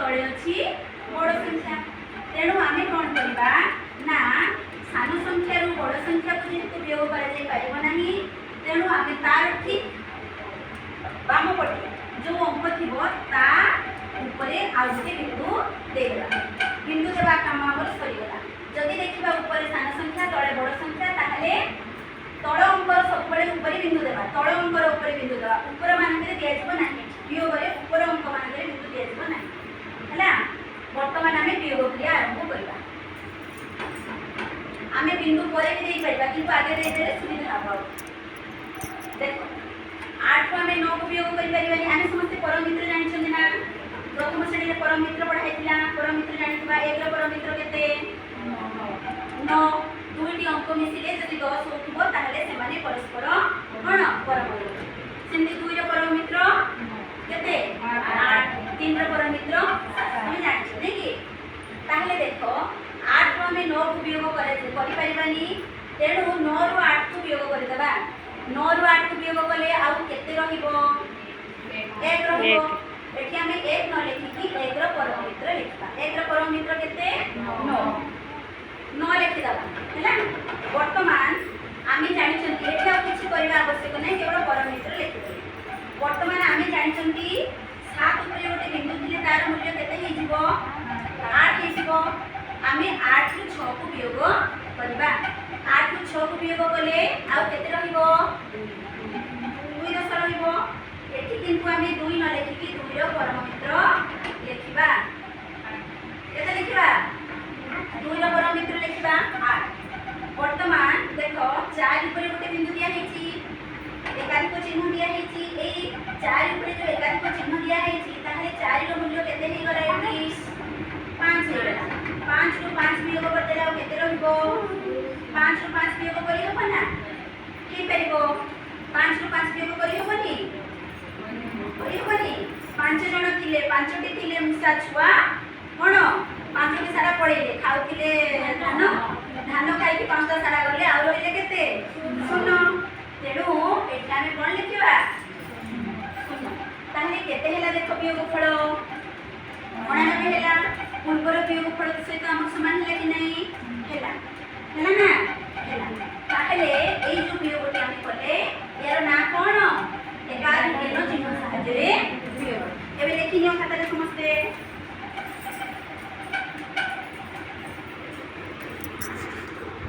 तले अच्छी बड़ संख्या तेणु आम कौन करवा ना सान संख्या बड़ संख्या को जेहेतु वियोग कर तेणु आम तार ठीक बाम पटे जो अंक थी उपरे आउ गोटे बिंदु देदेवा बिंदु देवा काम आमर सरीगला जदि देखा ऊपर सान संख्या तले बड़ संख्या ताहले तल अंकर सब ऊपर बिंदु देवा तल अंकर ऊपर बिंदु देवा ऊपर मानक दिज्व ना वियोग ऊपर अंक मानक बिंदु दिज्व ना है बर्तमान आम वियोग क्रिया आरंभ करवा आम बिंदु पर भी दे पार कि आगे देदेले सुविधा हम देख 8 को आम 9 को वियोग कर आम समस्त परम मित्र जानी ना प्रथम श्रेणी में परम मित्र पढ़ाई परम मित्र जानी एक परम मित्र के 9 दुईटी अंक मिसिले जदि 10 होथिबो ताहले सेमाने परस्पर कोन परम सेमति 2 रो परम मित्र केते 8 3 रो परम मित्र हम जानि नै कि ताहले देखो 8 रो हमें 9 को वियोग करि परिबानी तेणु 9 रो 8 को वियोग करि देबा 9 रो 8 को वियोग कले आ केते रहिबो 1 रहिबो एठी हमें 1 न लिखि 1 रो परम मित्र लिखबा 1 रो परम मित्र केते 9 लिखि दबा हैला वर्तमान आमे जानि छथि एठी आ किछि करबा आवश्यक नै केवल परम मित्र लिखि दे वर्तमान आमे जानि छथि 7 ऊपर गोटे बिंदु थिले तार मूल्य केते हि जिवो 8 हि जिवो आमे 8 रु 6 को वियोग करबा 8 रु 6 को वियोग कले आ केते रहिबो 2 10 रहिबो एठी किंतु आमे 2 न लिखि 2 रो परम मित्र लिखिबा केते लिखिबा 2 रो परम मित्र लिखिबा 8 वर्तमान देखो 4 ऊपर गोटे बिंदु दिया हेची एकाधिक चिन्ह दिया हेची एई 4 ऊपर जो एकाधिक चिन्ह दिया हेची ताहले 4 रो मूल्य केते हे गला 20 5 हे गला 5 रो 5 वियोग करते आ केते रहिबो 5 रो 5 वियोग करि हो ना कि परिबो 5 रो 5 वियोग करि होबनी करि होबनी 5 जण थिले 5टी थिले मुसा छुआ कोन 5टी सारा पळेले खाउथिले धान धान खाई 5 सारा गले आ रहिले केते सुनो तेणु एटा में कोन लिखिबा सुनो ताहले केते हेला देखो वियोग फल 99 हेला पूर्वर वियोग फल सहित हम समान हेला कि नहीं हेला हेला ना हेला ताहले एई जो वियोगटी हम कले यार ना कोन एकाधिक चिन्ह साहाय्य रे वियोग एबे देखिनियो खाता रे समस्ते